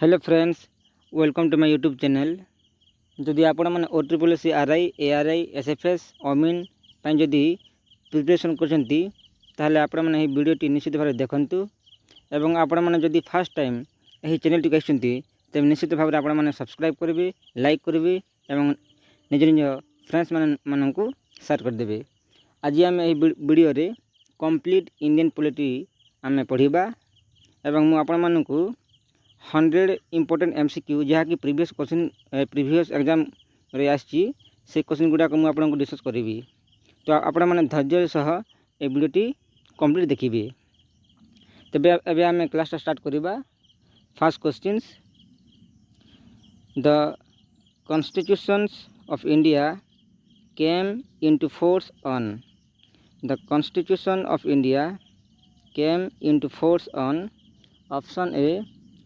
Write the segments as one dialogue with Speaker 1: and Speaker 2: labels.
Speaker 1: Hello friends, welcome to my YouTube channel. जदि आपण मैंने OSSC RI ARI SFS अमीन जदि प्रिपरेशन करछंती ताहले आपण मैंने ही वीडियोटी निश्चित भाव देखंतु एवं आपण मैंने जदि फर्स्ट टाइम यही चैनल टी आछंती तेज निश्चित भाव आपण मैंने सब्सक्राइब करेंगे, लाइक करेंगे एवं निज निज फ्रेंड्स मानू शेयर करदे। आज आम वीडियो रे कंप्लीट इंडियन पॉलिटी आम पढ़ा एवं मु आपण मानू 100 इम्पोर्टेंट MCQ जहाँकि प्रीवियस एग्जाम रे आसी से क्वेश्चन गुड़ाक मुझे डिस्कस करी। तो आपण मैंने धैर्य सह ए वीडियोटी कंप्लीट देखिए। तेबे एबे आम क्लास स्टार्ट करवा। First question, the constitutions of India came into force on. The constitution of India came into force on. Option A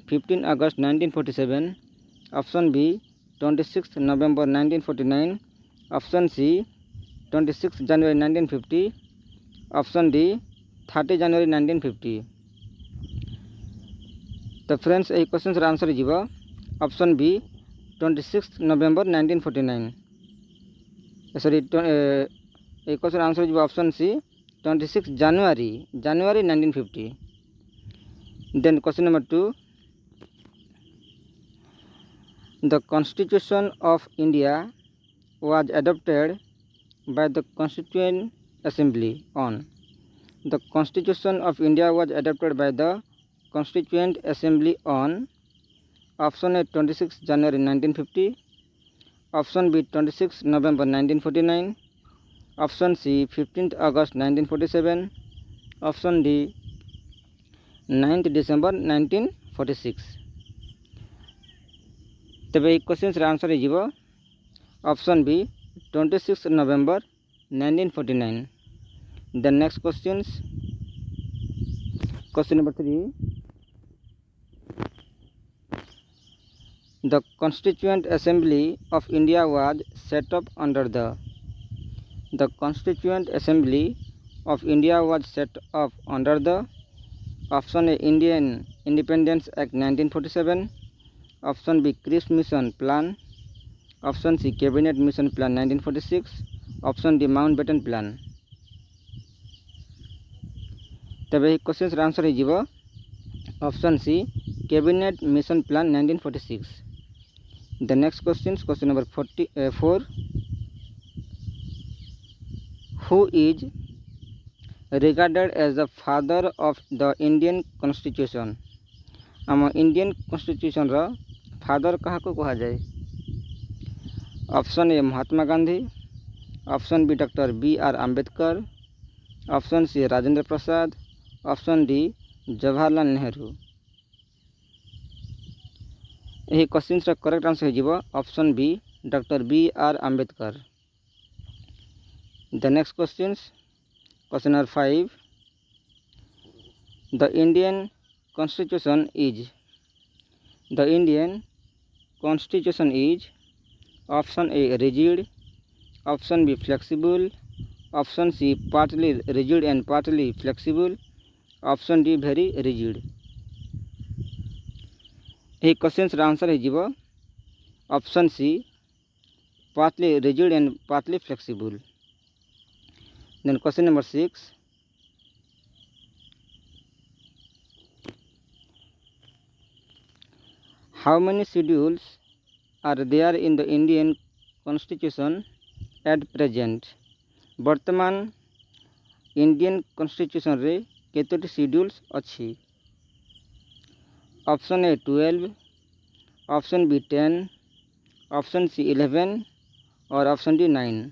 Speaker 1: 15 August 1947, option B 26 November 1949, option C 26 January 1950, option D 30 जनवरी 1950। तो friends यही question answer जीव option B 26 November 1949। Sorry question answer जीव option C 26 January 1950। Then question number 2, the Constitution of India was adopted by the Constituent Assembly on. The Constitution of India was adopted by the Constituent Assembly on. Option A 26 January 1950, option B 26 November 1949, option C 15th August 1947, option D 9th December 1946। तबे question answer हो option B 26 November 1949। The next question, question number 3, the constituent assembly of India was set up under the constituent assembly of India was set up under the. Option A Indian independence act 1947, option B Cripps mission plan, option C cabinet mission plan 1946, option D Mountbatten plan. तबे question answer हो option C cabinet mission plan 1946। The next question, question number 4, who is regarded as the father of the Indian constitution. आम Indian constitution रो father क्या कह जाए। Option A Mahatma Gandhi, option B doctor BR Ambedkar, option C Rajendra Prasad, option D Jawaharlal Nehru. यही question correct answer हो option B doctor BR Ambedkar. The next question, question number 5, the Indian constitution is. The Indian Constitution is option A rigid, option B flexible, option C partly rigid and partly flexible, option D very rigid। यही question answer हो option C partly rigid and partly flexible। Then question number 6, how many schedules are there in the Indian Constitution at present। वर्तमान Indian constitution रे केतोटी schedules अच्छी। Option A 12, option B 10, option C 11 और option D 9।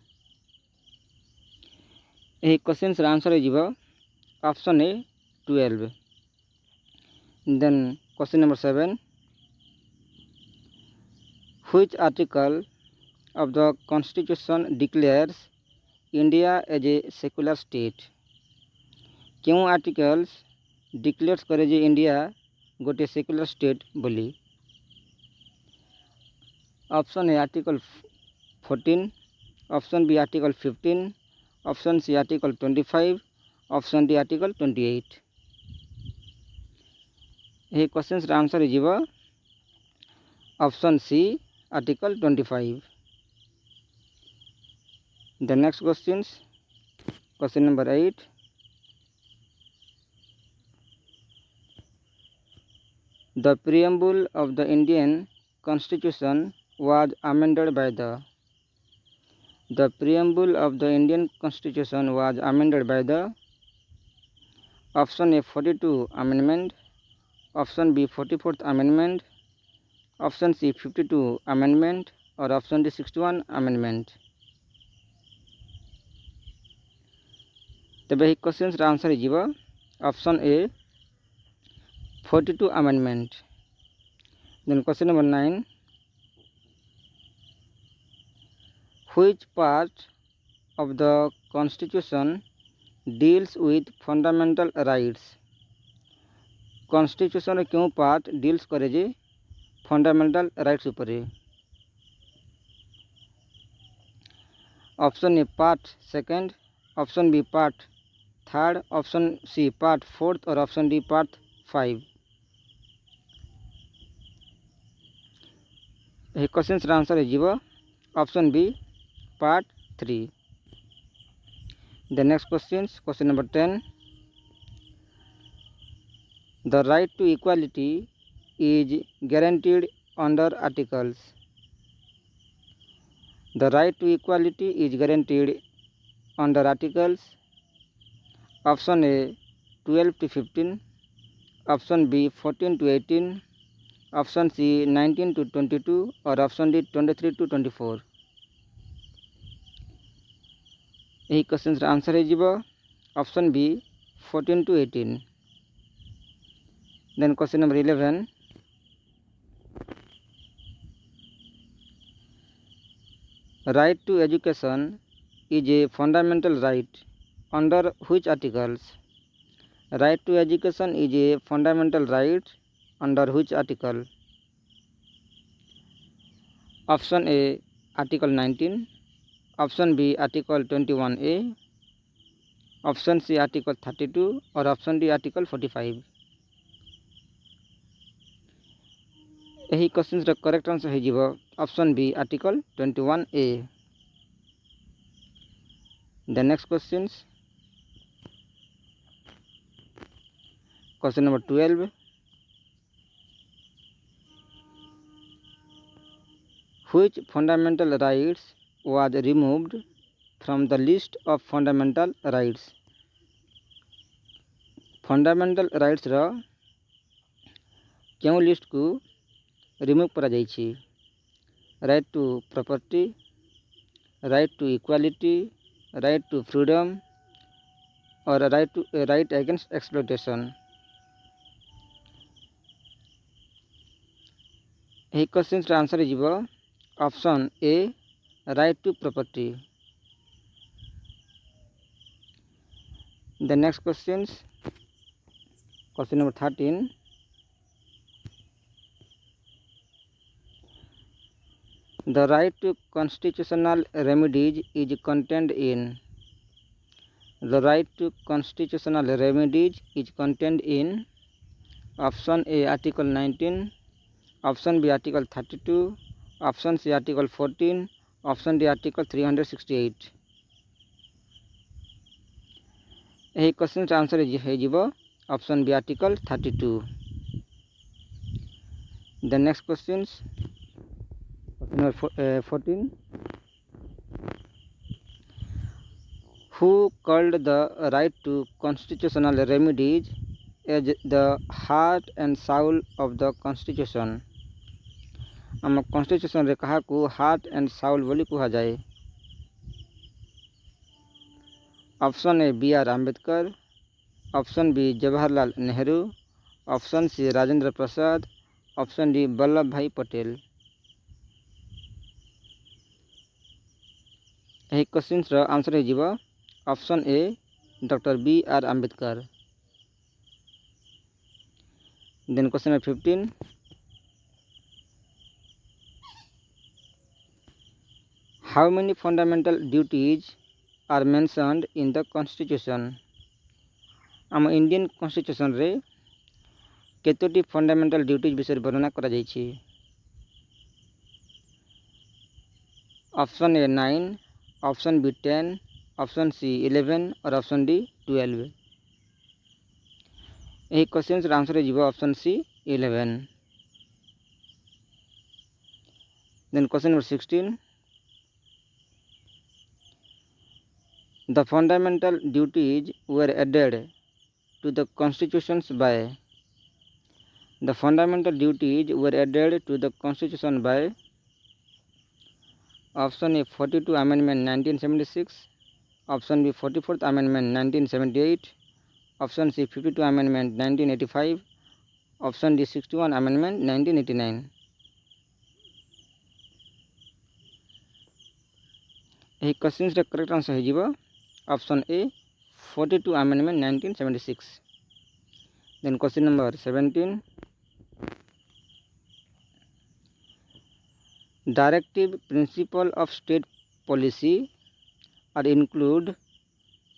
Speaker 1: यही question answer हो option A 12। Then question number 7, which article of the Constitution declares India as a secular state। क्यों articles declare करे जे India गोटे सेक्युलर स्टेट बोली। Option A article 14, option B article 15, option C article 25, option D article 28। यही question answer हो option C article 25. The next question number 8. The preamble of the Indian Constitution was amended by the preamble of the Indian Constitution was amended by the option A 42 amendment, option B 44th amendment, option C 52 amendment, or option D 61 amendment. तबे question answer हो option A 42 amendment. Then question number 9. Which part of the Constitution deals with fundamental rights? Constitution क्यों part deals करे जे fundamental rights ऊपर? Option A part second, option B part third, option C part fourth, और option D part 5. यही question answer हो option B part 3. The next question number 10. The right to equality is guaranteed under articles. The right to equality is guaranteed under articles. Option A 12 to 15, option B 14 to 18, option C 19 to 22, or option D 23 to 24. यही question answer हो option B 14 to 18. Then question number 11. Right to education is a fundamental right under which articles? Right to education is a fundamental right under which article? Option A article 19, option B article 21A, option C article 32, or option D article 45. यही question correct answer हो option B article 21A. The next question number 12. Which fundamental rights was removed from the list of fundamental rights? Fundamental rights रो क्यों list को remove करा जाइछि? Right to property, right to equality, right to freedom, और right against exploitation. यही question answer हो option A right to property. The next question number 13. The right to constitutional remedies is contained in. The right to constitutional remedies is contained in option A article 19, option B article 32, option C article 14, option D article 368. यही question answer हो option B article 32. The next question number 14. Who called the right to constitutional remedies as the heart and soul of the constitution? आम constitution रे कहा को heart and soul बोली कहा जाए. Option A B R Ambedkar, option B Jawaharlal Nehru, option C Rajendra Prasad, option D Vallabhbhai Patel. यही question answer हो option A doctor B R Ambedkar. Then question number 15. How many fundamental duties are mentioned in the constitution? आम Indian constitution रे केतोटी fundamental duties विषय वर्णना करा जाइछि? Option A 9, option B 10, option C 11 और ऑप्शन डी 12। यही क्वेश्चन आंसर हो option C 11। Then question number 16, the fundamental duties were added to the constitutions by, the fundamental duties were added to the constitution by option A 42 amendment 1976, option B 44th amendment 1978, option C 52 amendment 1985, option D 61 amendment 1989। यही question correct answer हो option A 42 amendment 1976। Then question number 17, directive principle of state policy are include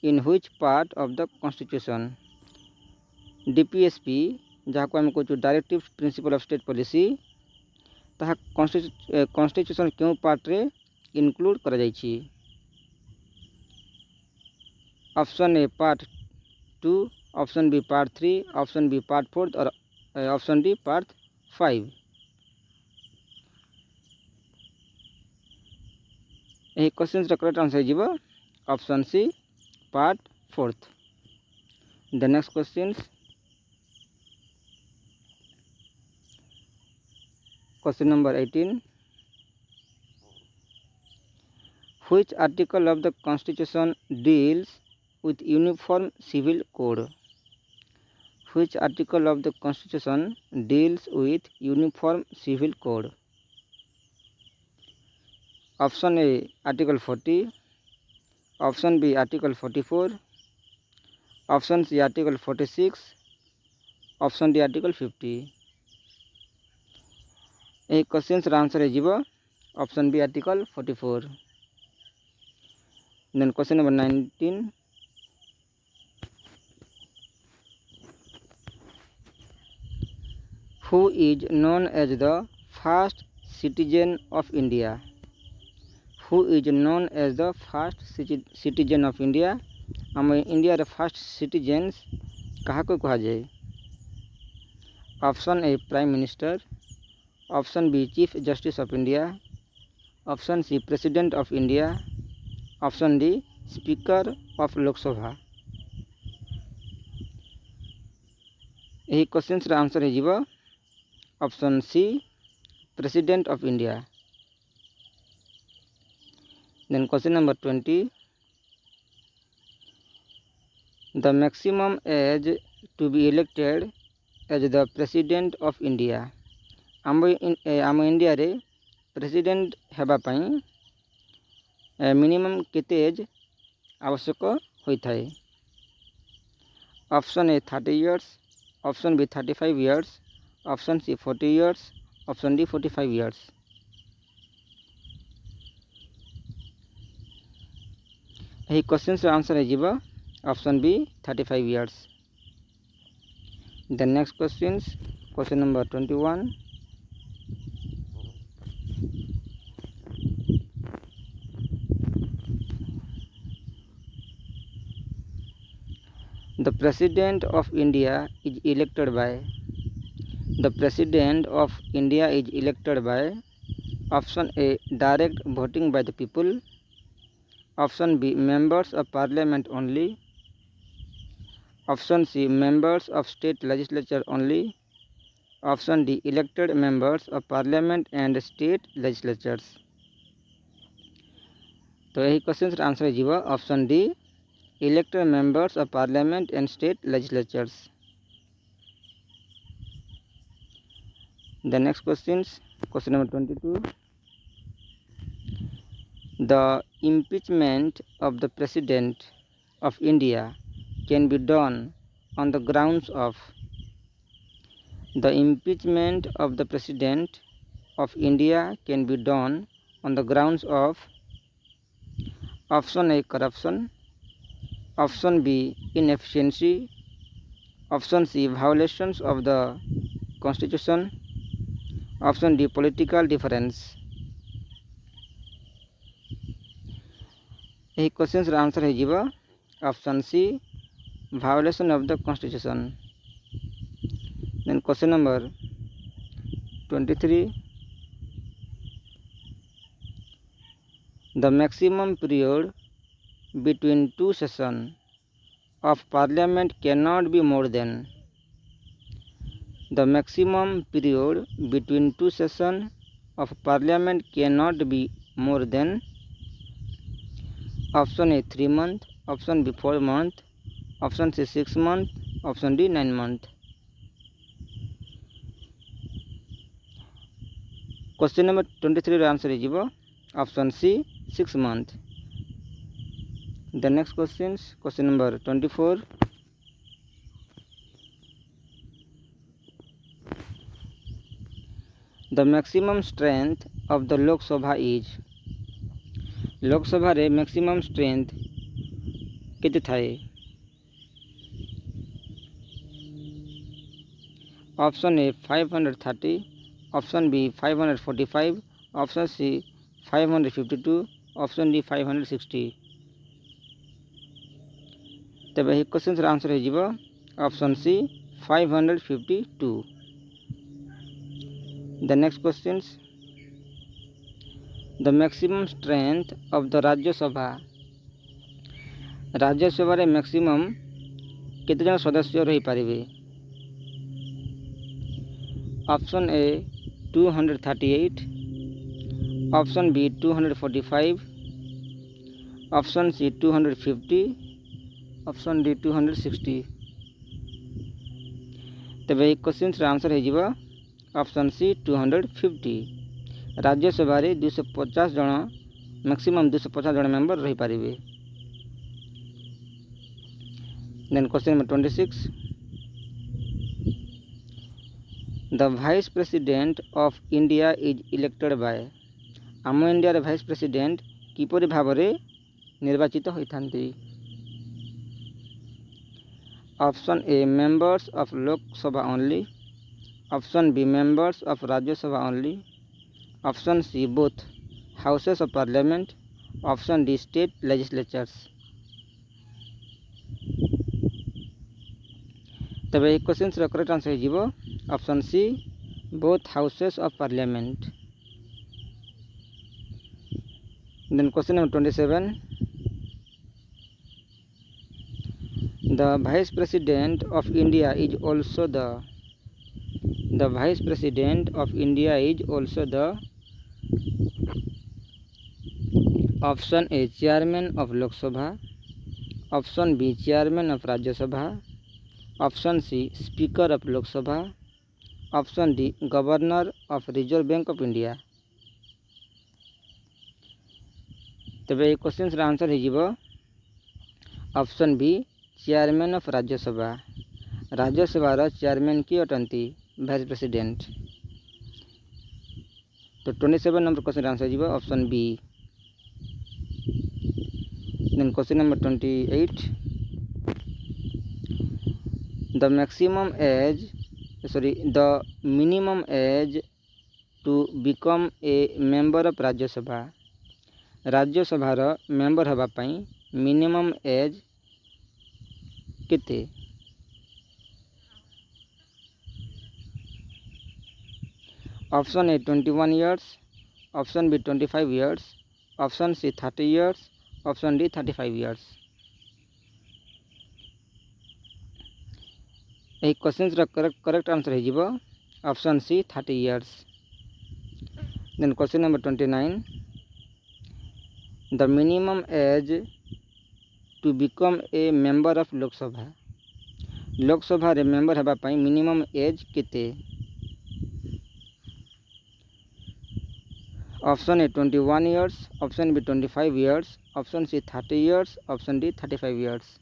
Speaker 1: in which part of the constitution. DPSP जहाँ को आम कहूँ directive principle of state policy ताहा constitution क्यों part रे include करा जाइछि। Option A part 2, option B part 3, option B part 4 और ऑप्शन डी पार्ट 5। यही क्वेश्चन करेक्ट आंसर हो option C part 4। The next question, question number 18, which article of the constitution deals with uniform civil code? Which article of the constitution deals with uniform civil code? Option A article 40, option B article 44, option C article 46, option D article 50। यही question answer हो option B article 44। Then question number 19, who is known as the first citizen of India? Who is known as the first citizen of India? आम India रे first citizens कहा को कहा जाए। Option A prime minister, option B chief justice of India, option C president of India, option D speaker of Lok Sabha. यही question answer हो option C president of India. Then question number 20, the maximum age to be elected as the president of India। आम India रे president हेबा पई minimum केते age आवश्यक होता है। Option A 30 years, option B 35 years, option C 40 years, option D 45 years. यही question से आंसर हो option B 35 years. The next question, question number 21, the president of India is elected by, the president of India is elected by option A direct voting by the people, option B members of parliament only, option C members of state legislature only, option D elected members of parliament and state legislatures। तो यही question answer हो option D elected members of parliament and state legislatures। The next questions, question number 22, the impeachment of the president of India can be done on the grounds of, the impeachment of the president of India can be done on the grounds of option A corruption, option B inefficiency, option C violations of the constitution, option D political difference। यही question answer हो option C violation of the constitution. Then question number 23, the maximum period between two sessions of parliament cannot be more than, the maximum period between two sessions of parliament cannot be more than, option A 3 months, option B 4 months, option C 6 months, option D 9 months। Question number 23 answer हो option C 6 months। The next question number 24, the maximum strength of the Lok Sabha is, Lok Sabha रे maximum strength केते थाए? Option A 530, option B 545, option C 552, option D 560। तब यही question answer हो option C 552। The next question, the maximum strength of the Rajya Sabha, Rajya Sabha रे maximum केते जन सदस्य रही पारिबे? ऑप्शन ए 238, option B 245, option C 250, option D 260। तब यही क्वेश्चन आंसर हो ऑप्शन सी 250। राज्यसभा रे 250 जन मैक्सिमम 250 जन मेंबर रही पारिबे। Then question number 26, the vice president of India is elected by, आम इंडिया रे भाइस प्रेसिडेंट किपरि भाव में निर्वाचित होइथांती? Option A members of Lok Sabha only, option B members of Rajya Sabha only, option C both houses of parliament, option D state legislatures. तब यह question correct answer हो option C both houses of parliament. Then question number 27, the vice president of India is also the vice president of India is also the, option A chairman of Lok Sabha, option B chairman of Rajya Sabha, option C speaker of Lok Sabha, option D governor of reserve bank of India. तबे ये question answer हो option B chairman of Rajya Sabha. Rajya Sabha chairman किए अटंती? Vice president. तो 27 number question answer हो option B. Then question number 28, the minimum age to become a member of Rajya Sabha. राज्यसभार member होगापाई minimum age केते? Option A 21 years, option B 25 years, option C 30 years, option D 35 years. यही question correct answer हो option C 30 years. Then question number 29, the minimum age to become a member of Lok Sabha. Lok Sabha रे member होगापाई minimum age केते? Option A 21 years, option B 25 years, option C 30 years, option D 35 years.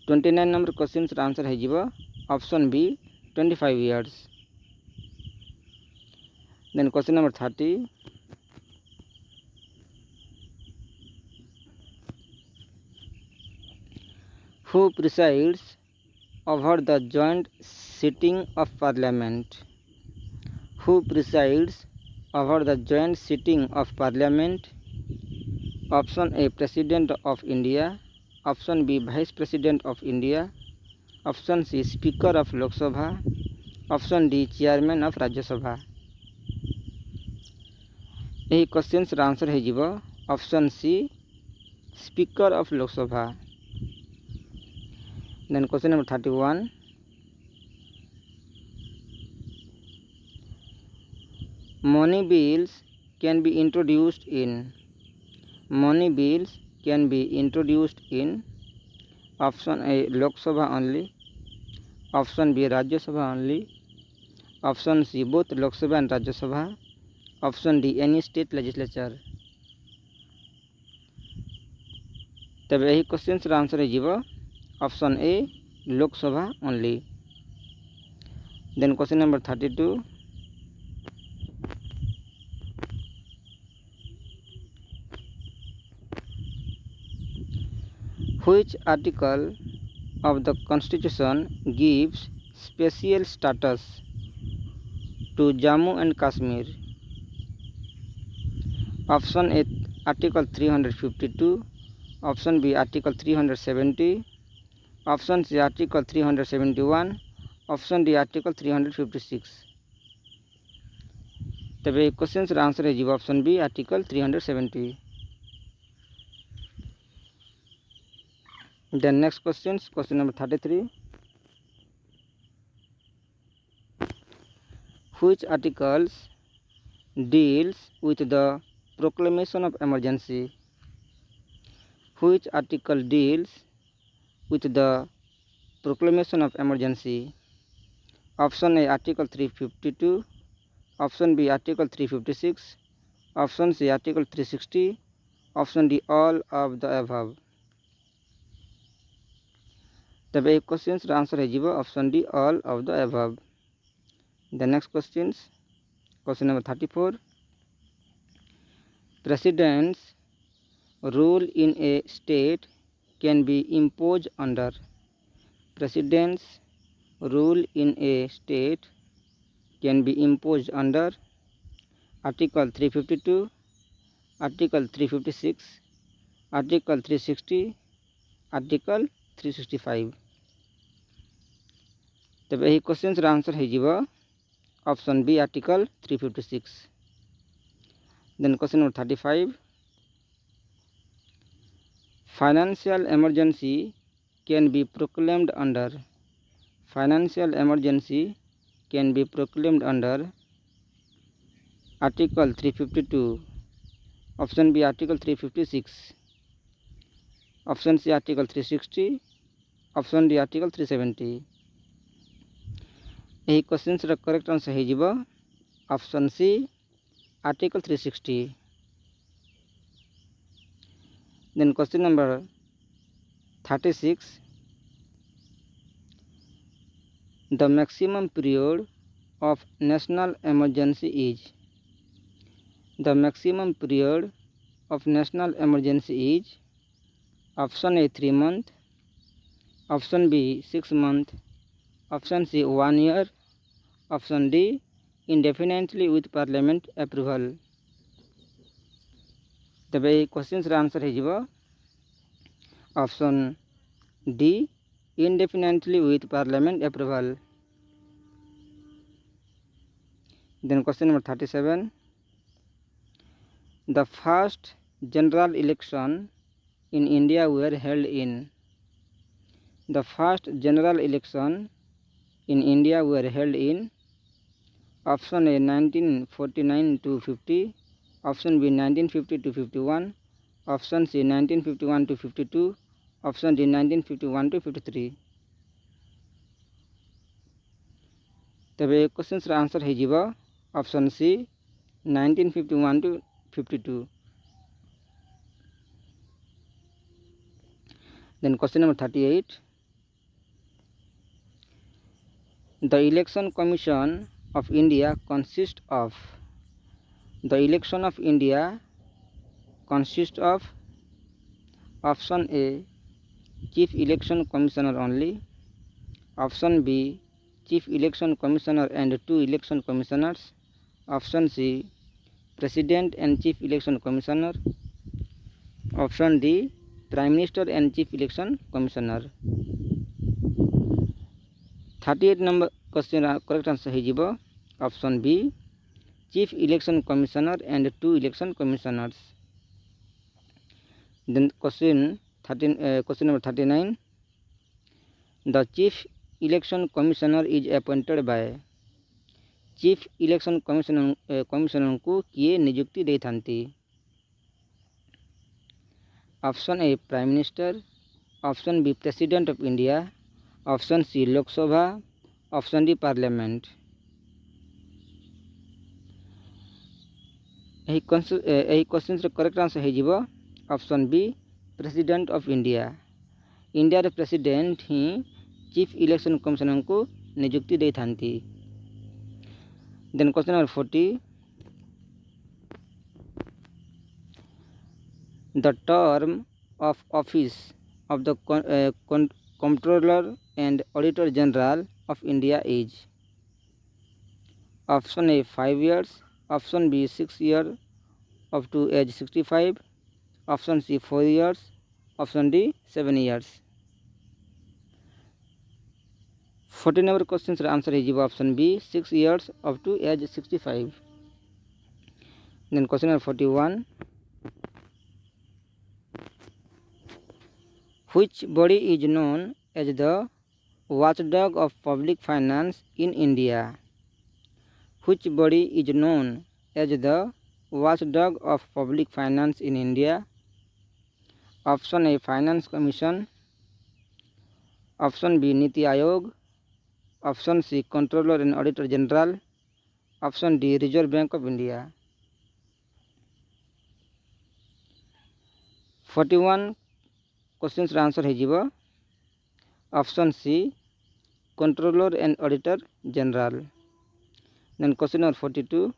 Speaker 1: 29 number question answer हो option B 25 years. Then question number 30, who presides over the joint sitting of parliament? Who presides over the joint sitting of parliament? Option A president of India, option B vice president of India, option C speaker of Lok Sabha, option D chairman of Rajya Sabha. यही question answer हो option C speaker of Lok Sabha. Then question number 31, money bills can be introduced in, money bills can be introduced in option A Lok Sabha only, option B Rajya Sabha only, option C both Lok Sabha and Rajya Sabha, option D any state legislature। तब यही question answer हो option A Lok Sabha only. Then question number 32, which article of the constitution gives special status to Jammu and Kashmir? Option A article 352, option B article 370, option C article 371, option D article 356। तब ये question answer है option B article 370। Then next question number 33, which articles deals with the proclamation of emergency? Which article deals with the proclamation of emergency? Option A article 352, option B article 356, option C article 360, option D all of the above। तब एक question answer है option D all of the above. The next question number 34, president's rule in a state can be impose under, president's rule in a state can be impose under article 352, article 356, article 360, article 365। तब यही question answer है option B article 356। Then question number 35, financial emergency can be proclaimed under, financial emergency can be proclaimed under article 352, option B article 356, option C article 360, option D article 370। यही question correct answer है option C article 360। Then question number 36, the maximum period of national emergency is, the maximum period of national emergency is option A 3 month, option B 6 month, option C 1 year, option D indefinitely with parliament approval. तब ये question answer है option D indefinitely with parliament approval. Then question number 37, the first general election in India were held in, the first general election in India were held in option A 1949 to 50, option B 1950 to 51, option C 1951 to 52, option D 1951 to 53। तब ये question answer है option C 1951 to 52। Then question number 38, the election commission of India consists of, the election of India consists of option A chief election commissioner only, option B chief election commissioner and 2 election commissioners, option C president and chief election commissioner, option D prime minister and chief election commissioner. 38 number question correct answer हो option B chief election commissioner and 2 election commissioners. Then question number 39 the chief election commissioner is appointed by. Chief election commissioner को किए नियुक्ति दे थांती। Option A prime minister, option B president of India, option C Lok Sabha, option D parliament. यही question correct answer हो option B president of India. India president ही chief election commissioner को नियुक्ति दे थांती। Then question number 40 the term of office of the controller and auditor general of India is. Option A 5 years, option B 6 years up to age 65, option C 4 years, option D 7 years। 40 number question answer हो option B 6 years up to age 65। Then question number 41 which body is known as the watchdog of public finance in India? Which body is known as the watchdog of public finance in India? Option A Finance Commission, option B NITI Aayog, option C controller and auditor general, option D reserve bank of India. 41 question answer हो option C controller and auditor general. Then question number 42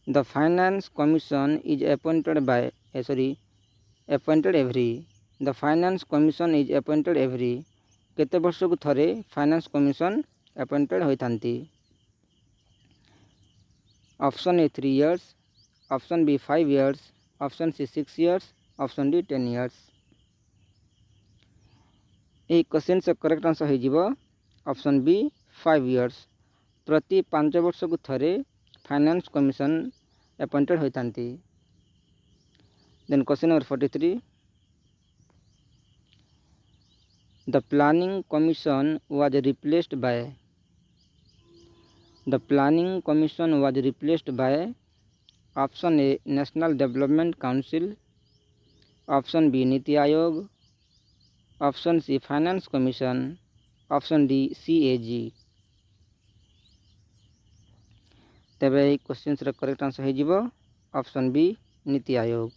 Speaker 1: the finance commission is appointed every. The finance commission is appointed every केते वर्ष को थरे finance commission appointed होइथांती। Option A 3 years, option B 5 years, option C 6 years, option D 10 years। यही question से correct answer हो option B 5 years। प्रति 5 वर्ष को थरे फाइनेंस कमिशन अपॉइंटेड होइथांती। Then question number 43 the planning commission was replaced by. The planning commission was replaced by option A national development council, option B NITI Aayog, option C finance commission, option D CAG। तेबे question correct answer हो option B NITI Aayog.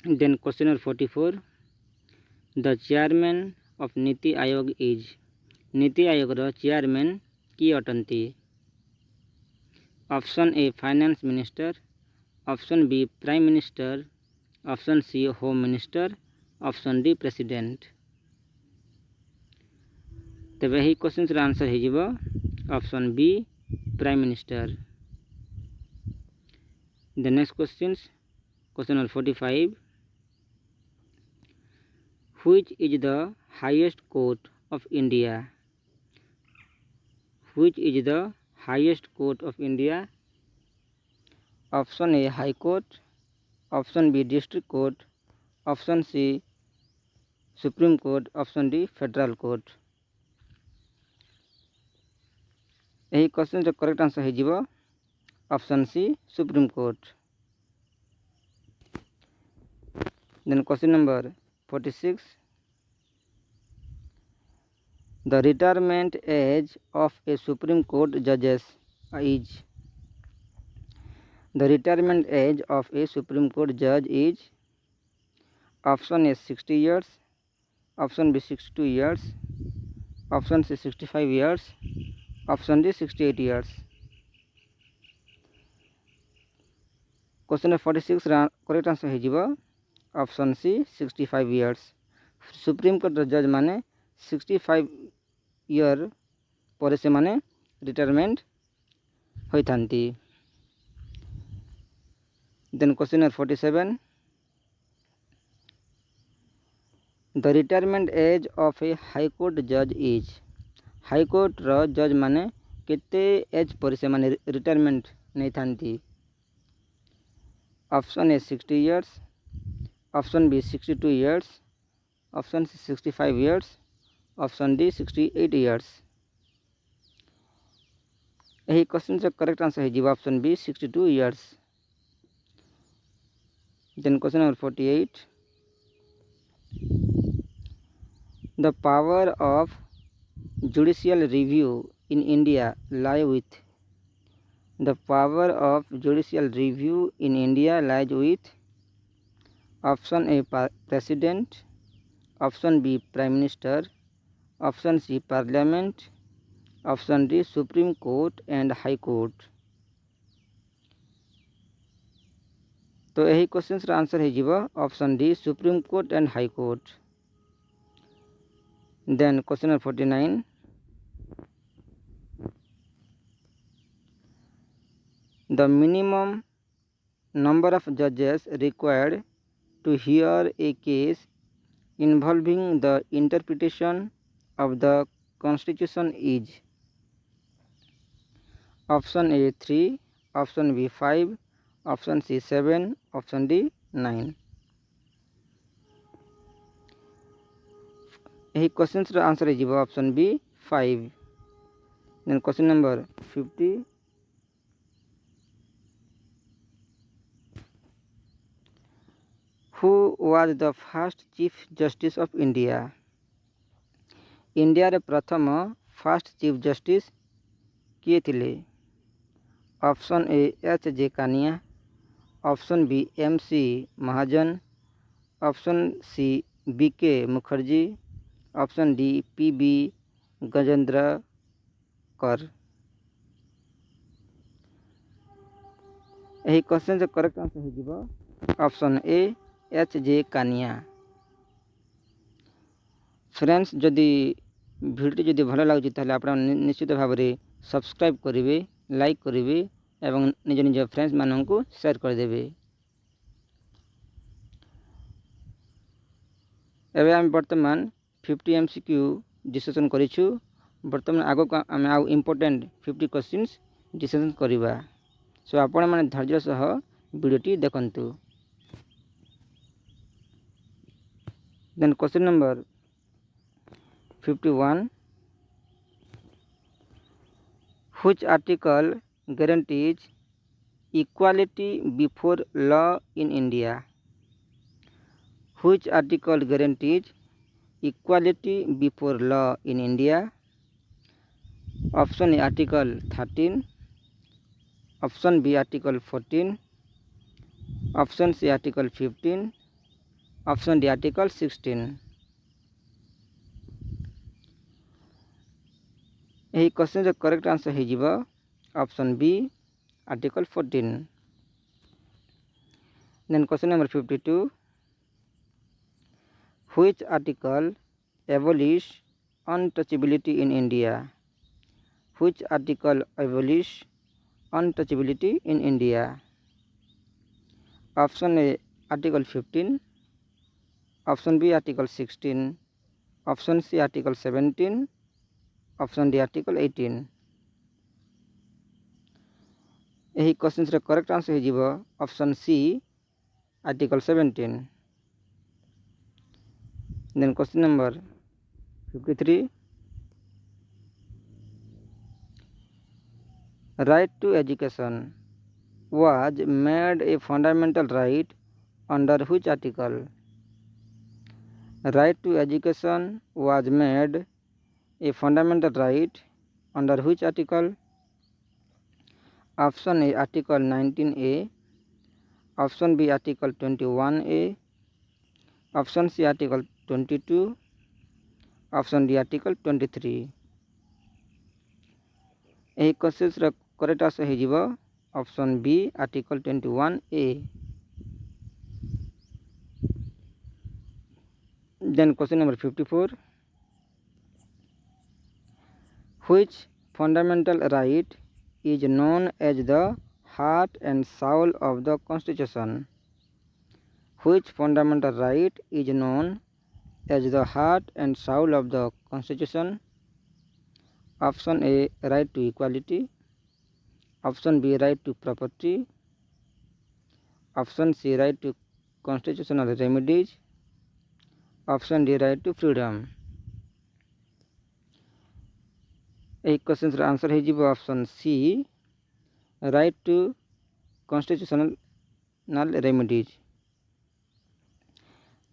Speaker 1: Then question number 44 the chairman of NITI Aayog is. नीति आयोग रो chairman की अटंती। Option A finance minister, option B prime minister, option C home minister, option D president. तब यही question answer हो option B prime minister. The next question number 45 which is the highest court of India? Which is the highest court of India? Option A high court, option B district court, option C supreme court, option D federal court. यही question जो correct answer हो option C supreme court. Then question number 46 the retirement age of a supreme court जजेस is. The retirement age of a supreme court जज is. Option A 60 years, option B 62 years, option C 65 years, option D 68 years। Question number 46 correct answer हो option C 65 years। Supreme court जज माने 65 year पर से माने retirement होइथांती। Then question number 47 the retirement age of a high court जज is. High court रो जज माने केते एज पर से माने रिटायरमेंट नहीं थांती। Option A 60 years, option B 62 years, option C 65 years, option D 68 years. यही क्वेश्चन से करेक्ट आंसर है जीवा option B 62 years. Then question number 48 the power of judicial review in India lie with। The power of judicial review in India lies with option A president, option B prime minister, option C parliament, option D supreme court and high court। तो यही question रा answer है जीवा option D supreme court and high court. Then question number 49 the minimum number of judges required to hear a case involving the interpretation of the constitution is option A 3, option B 5, option C 7, option D 9। यही question रा answer है जीवा option B 5। Then question number 50 who was the first chief justice of India। India रे प्रथम first chief justice किए थिले। Option A H J Kania, option B M C Mahajan, option C B K Mukherjee, option D P B Gajendragadkar. यही question से correct answer हो जीवा option A H J Kania. Friends जदि video जदि भल लगुच ताले आप निश्चित भाव में सब्सक्राइब करेंगे, लाइक करेंगे एवं निज निज फ्रेंड्स मानक शेयर करदेवे। एवं आम बर्तमान 50 MCQ डिस्कशन करूँ। बर्तमान आग को आम आउ इम्पोर्टेंट 50 क्वेश्चंस डिस्कशन करवा। सो आपण मैंने धैर्य सह वीडियोटी देखंतु। Then question number 51 which article guarantees equality before law in India। which article guarantees equality before law in India। option A article 13, option B article 14, option C article 15, option D article 16। यही question जो correct answer है जीवा option B article 14। Then question number 52 which article abolish untouchability in India। which article abolish untouchability in India। option A article 15, option B article 16, option C article 17, option D article 18। यही question रा correct answer है जीवा option C article 17। Then question number 53 right to education was made a fundamental right under which article. Right to education was made a fundamental right under which article। option A article 19A, option B article 21A, option C article 22, option D article 23। यही question रा correct answer है जीवा option B article 21A। Then question number 54 which fundamental right is known as the heart and soul of the Constitution? Which fundamental right is known as the heart and soul of the Constitution? Option A, right to equality. Option B, right to property. Option C, right to constitutional remedies. Option D, right to freedom. এই question answer हो option C, right to constitutional remedies.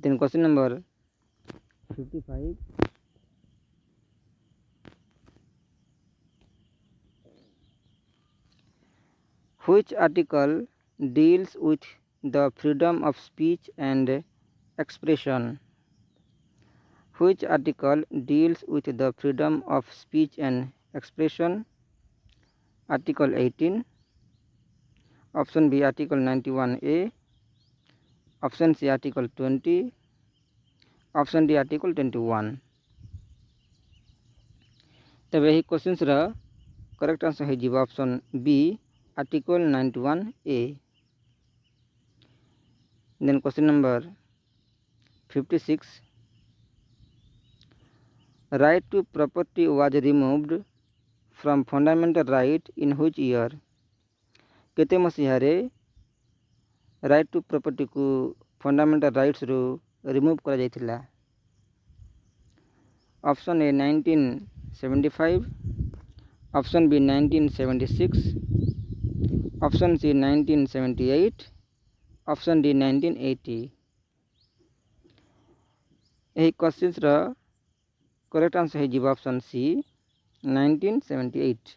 Speaker 1: Then question number 55, which article deals with the freedom of speech and expression? Which article deals with the freedom of speech and expression? Article 18. Option B, Article 91A. Option C, Article 20. Option D, Article 21. तब यही question correct answer हो option B, Article 91A. Then question number 56. Right to property was removed from fundamental right in which year? केते मसीहा रे right to property को fundamental rights रु remove करा जायतिला? Option A 1975, option B 1976, option C 1978, option D 1980। यही question correct answer हो option C 1978।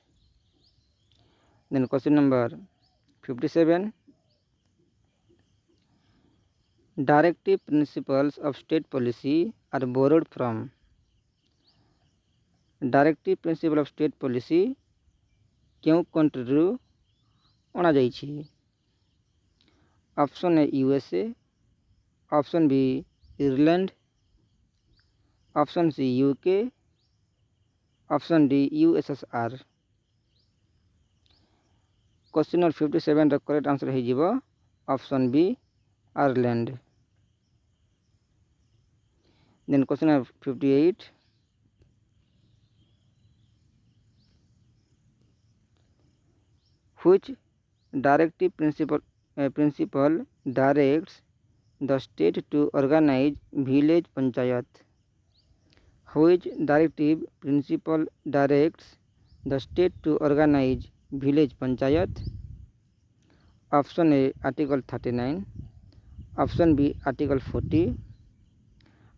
Speaker 1: Then question number 57, directive principles of state policy are borrowed from? Directive principle of state policy क्यों country रु अणा जाइछि? Option A USA, option B Ireland, option C UK, option D USSR. Question number 57 रो correct answer हो option B Ireland. Then question number 58, which directive principle directs the state to organize village panchayat? Which directive principle directs the state to organize village panchayat? Option A, Article 39, option B, Article 40,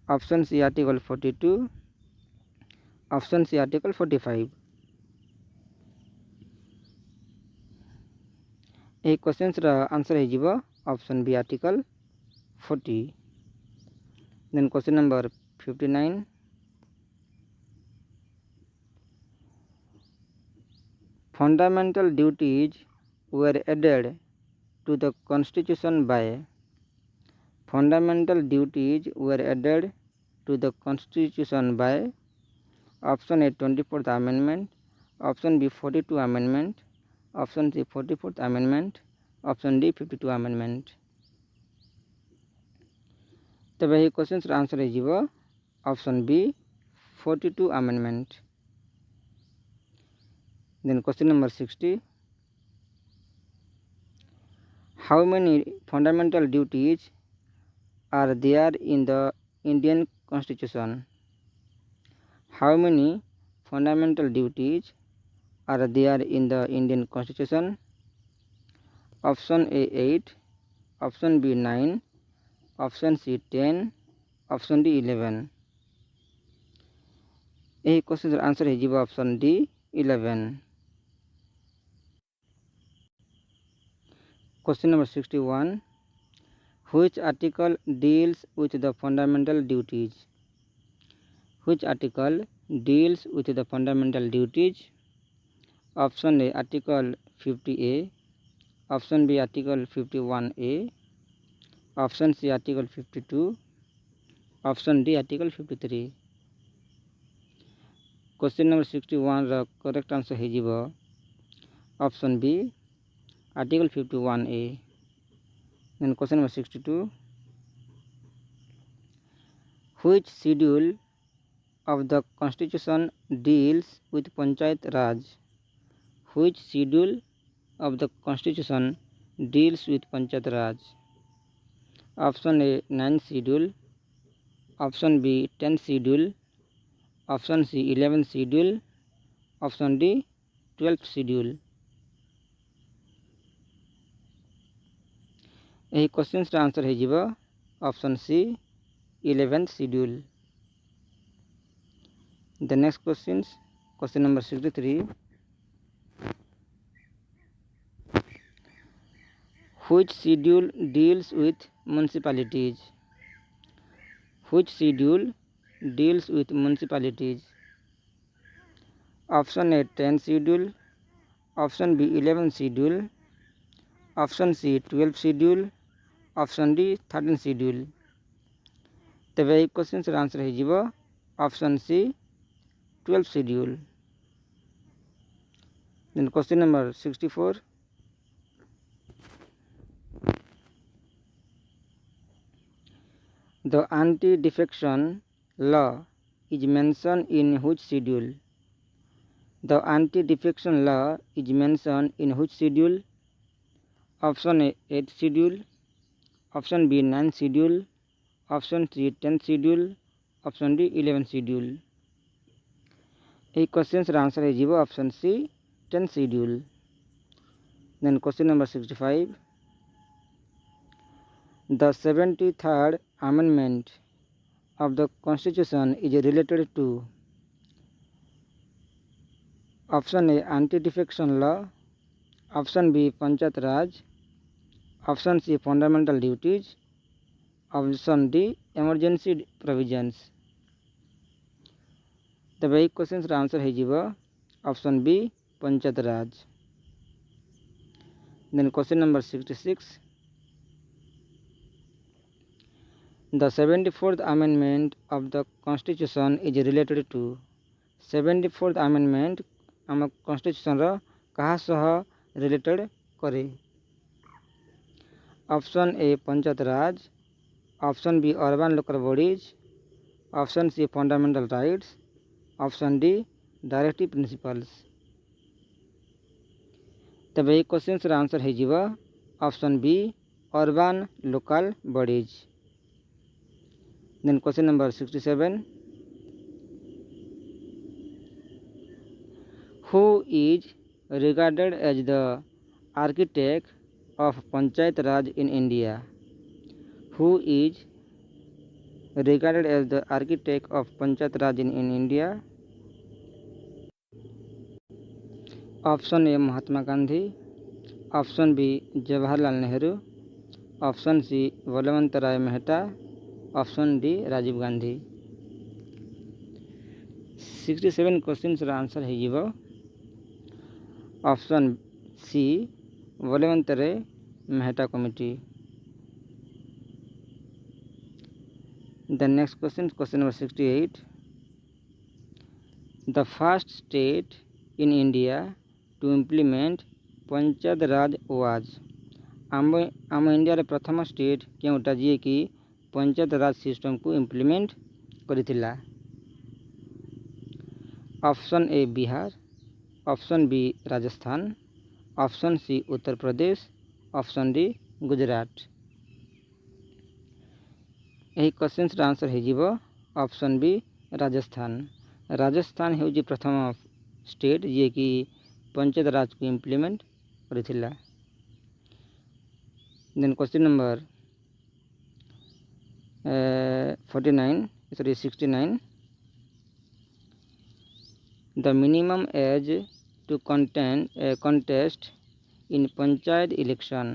Speaker 1: option C, Article 42, option C, Article 45। এই question answer हो option B, article 40। Then question number 59, fundamental duties were added to the constitution by? Fundamental duties were added to the constitution by? Option A, 24th amendment, option B, 42 amendment, option C, 44th amendment, option D, 52 amendment। तब यही question answer हो option B, 42 amendment। Then question number 60, how many fundamental duties are there in the Indian Constitution? How many fundamental duties are there in the Indian Constitution? Option A 8, option B 9, option C 10, option D 11। यही question answer हो option D 11। Question number 61, which article deals with the fundamental duties? Which article deals with the fundamental duties? Option A, Article 50A, option B, Article 51A, option C, Article 52, option D, Article 53। Question number 61 रो correct answer हे जिवो option B article 51A। Then question number 62 which schedule of the constitution deals with panchayat raj? Which schedule of the constitution deals with panchayat raj? Option A 9th schedule, option B 10th schedule, option C 11th schedule, option D 12th schedule। यही question रा answer है जीव option C 11th schedule। The next questions, question number 63 which schedule deals with municipalities? Which schedule deals with municipalities? Option A 10th schedule, option B 11th schedule, option C 12th schedule, option D 13th schedule। तब यही question रा answer है जीव option C 12th schedule। Then question number 64 the anti-defection law is mentioned in which schedule? The anti-defection law is mentioned in which schedule? Option A 8th schedule, option B 9th schedule, option C 10th schedule, option D 11th schedule। यही question रा answer है जीवो option C 10th schedule। Then question number 65 the 73rd amendment of the constitution is related to? Option A anti-defection law, option B panchayat raj, option C fundamental duties, option D emergency provisions। तब यही question रा answer है जीव option B Panchayat Raj. Then question number 66 the 74th amendment of the constitution is related to? 74th amendment आम constitution रो कहा सह related करे? Option A Panchayat Raj, option B urban local bodies, option C fundamental rights, option D directive principles. तब यही question रा answer है जीव option B urban local bodies. Then question number 67 who is regarded as the architect of panchayat raj in India? Who is regarded as the architect of panchayat raj in India? Option A Mahatma Gandhi, option B Jawaharlal Nehru, option C Balwant Rai Mehta, option D Rajiv Gandhi. 67 question रा answer है जीव option C Balwant Rai Mehta committee. The next question, question number 68 the first state in India to implement panchayat raj was? आम India रे प्रथम state केउटा जी कि panchayat raj system को इम्प्लीमेंट करिथिला? Option A Bihar, option B Rajasthan, option C Uttar Pradesh, option D Gujarat. यही क्वेश्चन रा आंसर है जीव ऑप्शन बी राजस्थान। राजस्थान हूँ प्रथम स्टेट जी कि पंचायत राज को इम्प्लीमेंट करिथिला। Then question number 69 the minimum age to contest in panchayat election?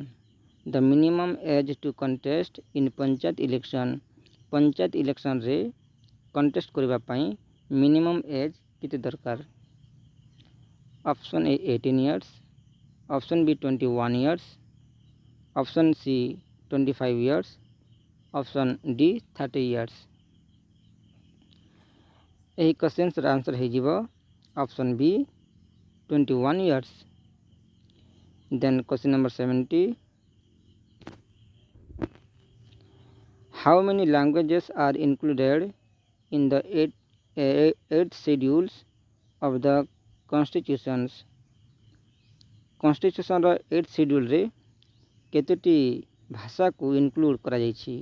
Speaker 1: The minimum age to contest in panchayat election, panchayat election रे कंटेस्ट करबा पई मिनिमम एज किते दरकार? Option A 18 years, option B 21 years, option C 25 years, option D 30 years. यही question रा answer है जीव Option B 21 years. Then question number 70. How many languages are included in the eight schedules of the constitutions? Constitution ର 8 schedule रे केतोटी भाषा को include करा जाइछि?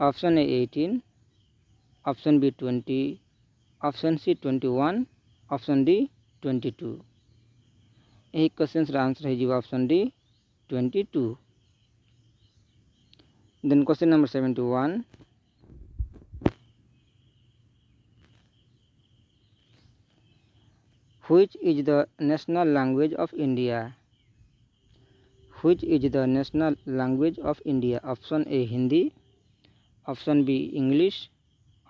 Speaker 1: Option A 18, option B 20, option C 21, option D 22. यही क्वेश्चन रा आंसर है जीवा option D 22. Then question number 71. Which is the national language of India? Which is the national language of India? Option A Hindi, option B English,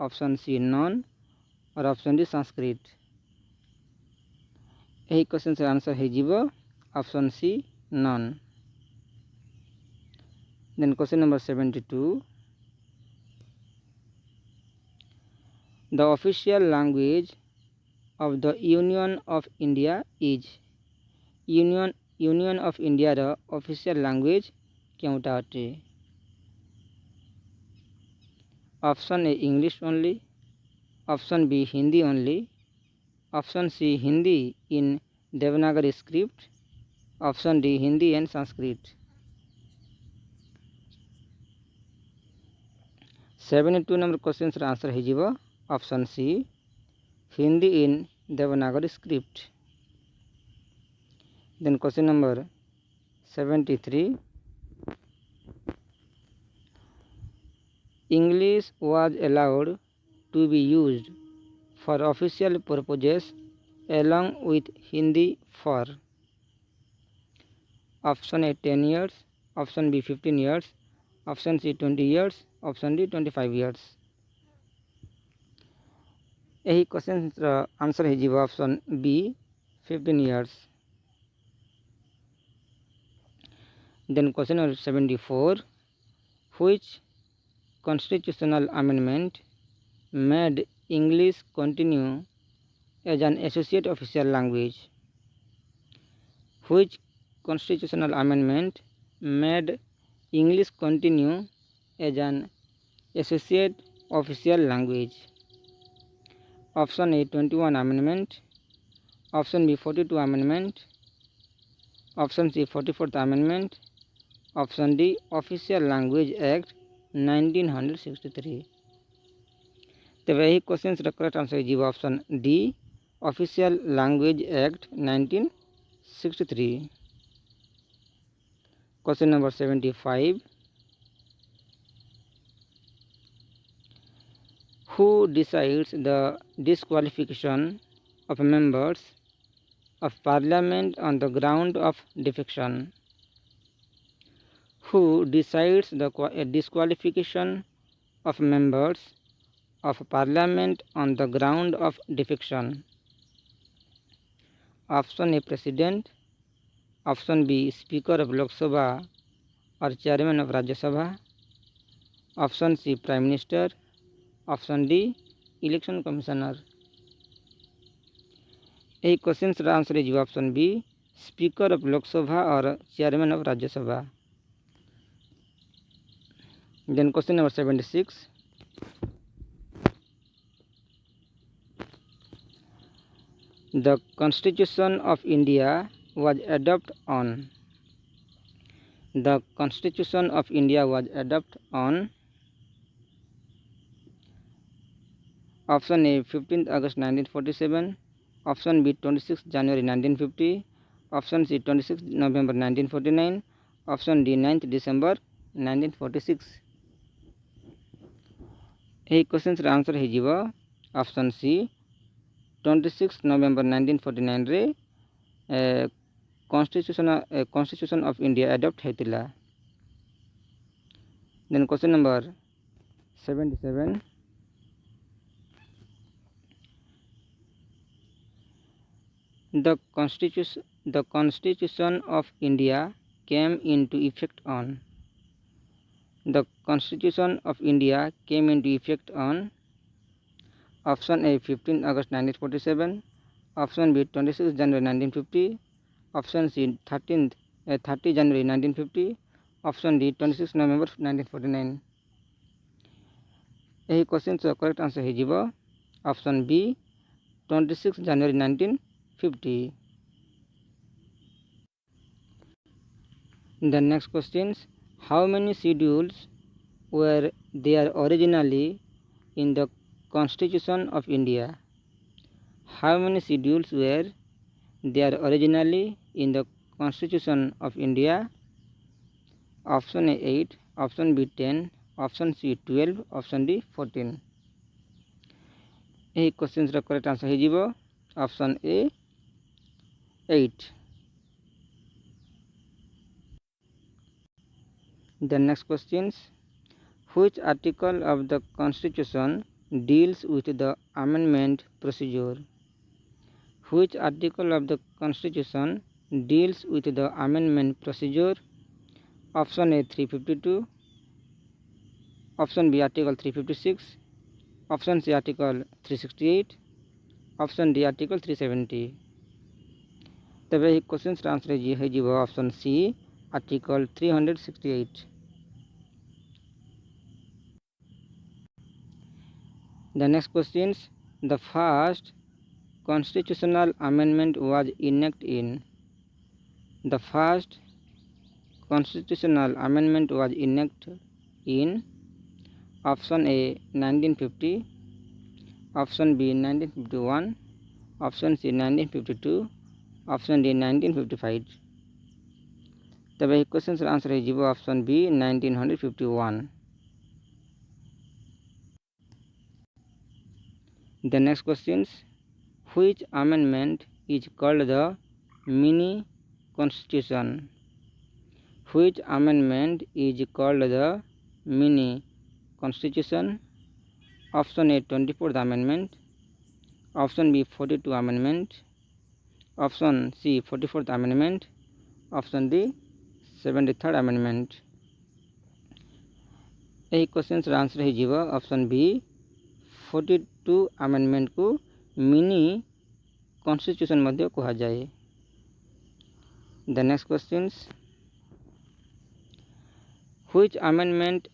Speaker 1: option C non और option D Sanskrit. यही question से answer है जीवो option C none. Then question number 72. The official language of the Union of India is. Union of India ର official language केउटा अटे? Option A English only, option B Hindi only, option C Hindi in Devanagari script, option D Hindi and Sanskrit. 72 number question रा answer है जीवो option C Hindi in Devanagari script. Then question number 73. English was allowed to be used for official purposes along with Hindi for. Option A 10 years, option B 15 years, option C 20 years, option D 25 years. यही question answer है जीवा option B 15 years. Then question number 74. Which constitutional amendment made English continue as an associate official language? Which constitutional amendment made English continue as an associate official language? Option A 21 amendment, option B 42 amendment, option C 44th amendment, option D Official Language Act 1963. तब यही question रा correct answer है option D official language act 1963. Question number 75. Who decides the disqualification of members of parliament on the ground of defection? Who decides the disqualification of members of parliament on the ground of defection? Option A President, option B Speaker of Lok Sabha or Chairman of Rajya Sabha, option C Prime Minister, option D Election Commissioner. यही question रा answer है option B speaker of Lok Sabha और chairman of Rajya Sabha. Then question number 76. The Constitution of India was adopted on. The Constitution of India was adopted on. Option A 15th August 1947, option B 26th January 1950, option C 26th November 1949, option D 9th December 1946. यही question रा answer है जीवा option C 26 नवेम्बर 1949 रे constitution of India adopt हेतिला. Then question number 77. The Constitution of India came into effect on. The Constitution of India came into effect on. Option A 15 August 1947, option B 26 January 1950, option C 30 January 1950, option D 26 नवेम्बर 1949। यही question correct answer हो option B 26 January 1950। The next questions, how many schedules were there originally in the Constitution of India? How many schedules were there originally in the Constitution of India? Option A 8, option B 10, option C 12, option D 14। यही question correct answer हो option A 8। The next questions, which article of the Constitution deals with the amendment procedure? Which article of the Constitution deals with the amendment procedure? Option A 352, option B article 356, option C article 368, option D article 370। तब यही question answer है option C article 368। The next questions, the first constitutional amendment was enacted in. The first constitutional amendment was enacted in option A 1950, option B 1951, option C 1952, option D 1955। तब यही question answer है option B 1951। The next questions, which amendment is called the mini constitution? Which amendment is called the mini constitution? Option A 24th amendment, option B 42 amendment, option C 44th amendment, option D 73rd amendment। यही question answer है option B 42 amendment को mini constitution मध्य कहा जाए। The next questions, which amendment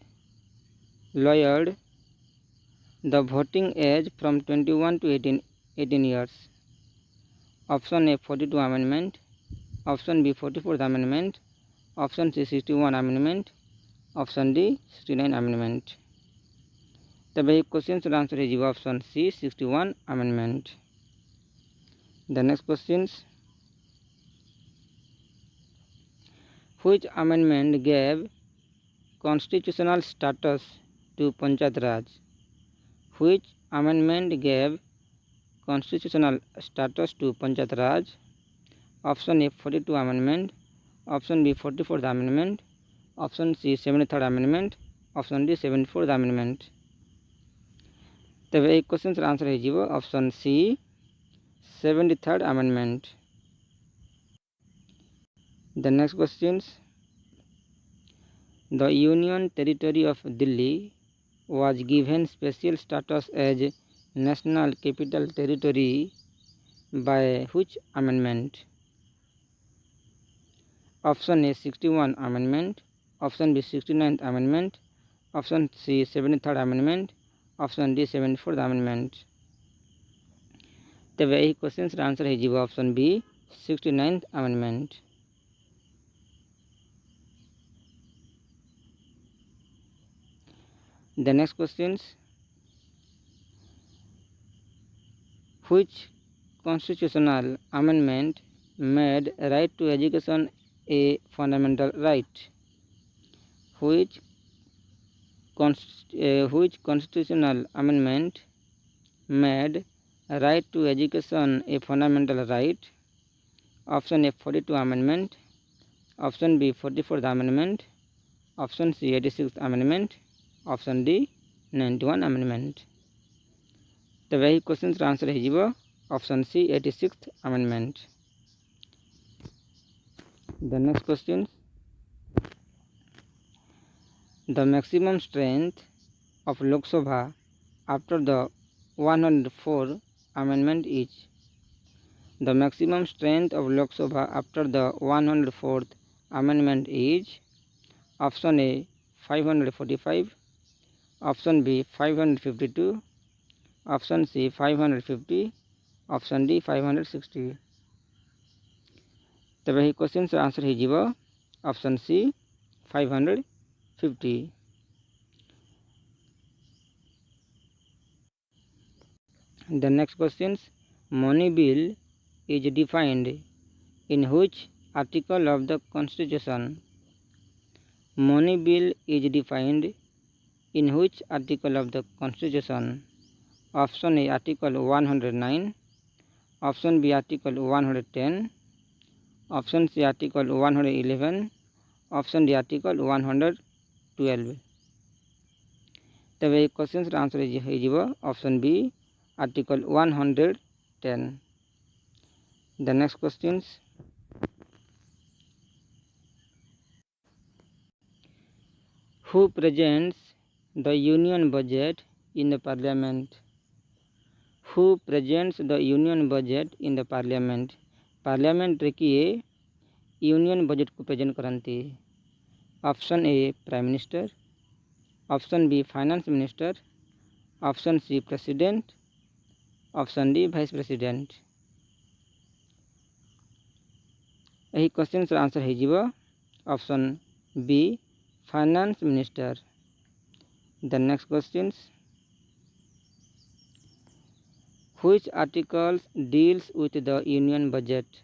Speaker 1: lowered the voting age from 21 to 18 years? Option A 42 amendment, option B 44th amendment, option C 61 amendment, option D 69 amendment। तब यही question answer है option C 61 amendment. The next questions, which amendment gave constitutional status to Panchayat Raj? Which amendment gave constitutional status to Panchayat Raj? Option A 42 amendment, option B 44th amendment, option C 73rd amendment, option D 74th amendment. तब एक question answer है option C 73rd amendment. The next questions, the union territory of Delhi was given special status as national capital territory by which amendment? Option A 61 amendment, option B 69th amendment, option C 73rd amendment, option D 74th amendment. तब यही question answer है option B 69th amendment. The next question, which constitutional amendment made right to education a fundamental right? Which constitutional amendment made right to education a fundamental right? Option A 42 amendment, option B 44th amendment, option C 86th amendment, option D 91 amendment। तो वही question answer है option C 86th amendment। The next question, the maximum strength of Lok Sabha after the 104 amendment is? The maximum strength of Lok Sabha after the 104th amendment is? Option A 545, option B 552, option C 550, option D 560. तबे ही question answer हो जीव option C 550. The next questions, money bill is defined in which article of the Constitution? Money bill is defined in which article of the Constitution? Option A article 109, option B article 110, option C article 111, option D article 112. तबे question answer हो option B article 110. The next questions, who presents the union budget in the parliament? Who presents the union budget in the parliament? Parliament रे किए union budget को present करती? Option A prime minister, option B finance minister, option C president, option D vice president. यही question answer हो option B finance minister. The next questions, which articles deals with the union budget?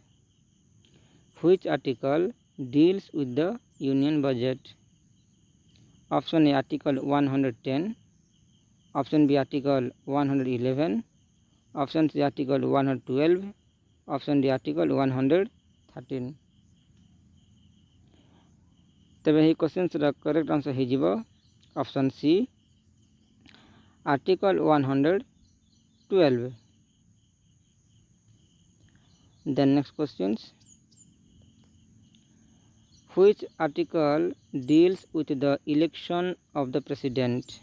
Speaker 1: Which article deals with the union budget? Option A article 110, option B article 111, option C article 112, option D article 113. तबे ही question correct answer हो option C article 112. The next questions, which article deals with the election of the president?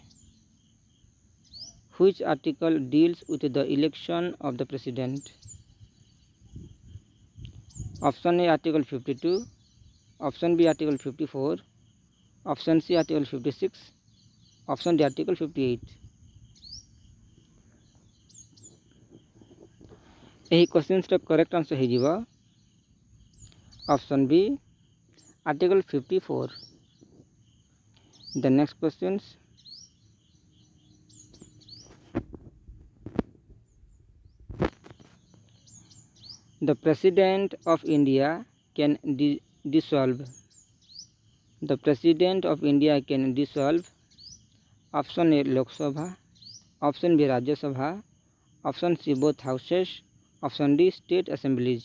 Speaker 1: Which article deals with the election of the president? Option A article 52, option B article 54, option C article 56, option D article 58. यही question correct answer हो option B article 54. The next questions, the president of India can dissolve. The president of India can dissolve. Option A Lok Sabha, option B Rajya Sabha, option C both houses, option D state assemblies.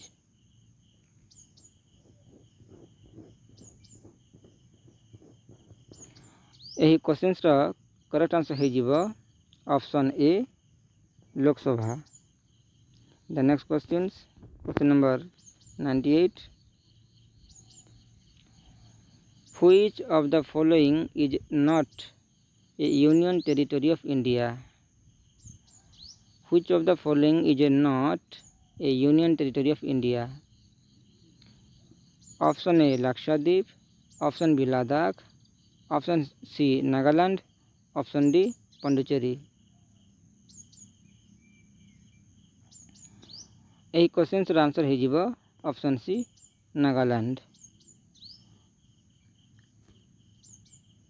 Speaker 1: यही question correct answer हो option A Lok Sabha. The next questions, question number 98, which of the following is not a union territory of India? Which of the following is not a union territory of India? Option A Lakshadweep, option B Ladakh, option C Nagaland, option D Pondicherry. यही question answer हो option C Nagaland.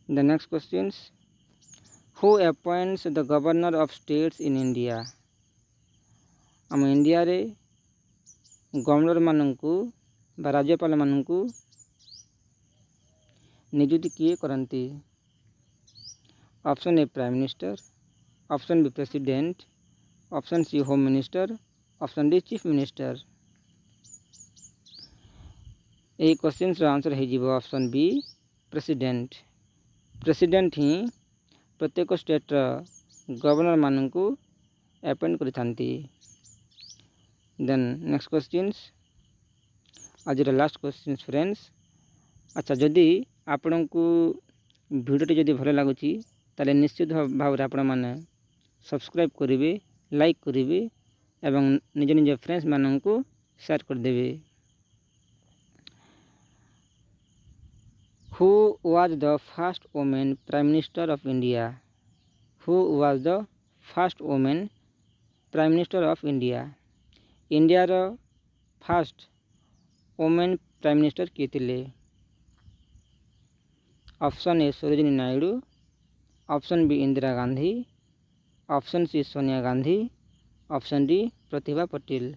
Speaker 1: The next questions, who appoints the governor of states in India? आम India रे governor मानू बा राज्यपाल मानू नियुक्ति किए करती? Option A prime minister, option B president, option C home minister, option D chief minister. यही क्वेश्चन आंसर हो ऑप्शन बी प्रेसिडेंट. प्रेसिडेंट ही प्रत्येक स्टेट गवर्नर मानू अपॉइंट करथांती. देन नेक्स्ट क्वेश्चंस, आज लास्ट क्वेश्चन फ्रेंड्स. अच्छा, जदि आपण को वीडियोटी जदि भल लगुच ताले निश्चित भाव आपण मैंने सब्सक्राइब करेंगे लाइक करेंगे एवं निज निज फ्रेंड्स मानू शेयर करदे। Who was the first women prime minister of India? Who was the first women prime minister of India? India रो फर्स्ट वुमेन प्राइम मिनिस्टर किए थे? Option A Sarojini Naidu, option B Indira Gandhi, option C Sonia Gandhi, option D Pratibha Patel.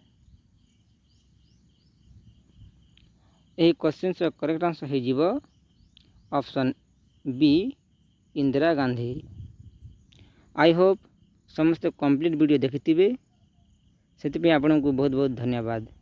Speaker 1: यही question से correct answer हो option B Indira Gandhi. I hope समस्त complete video देखिथिबे, सेति पे आपनको बहुत बहुत धन्यवाद।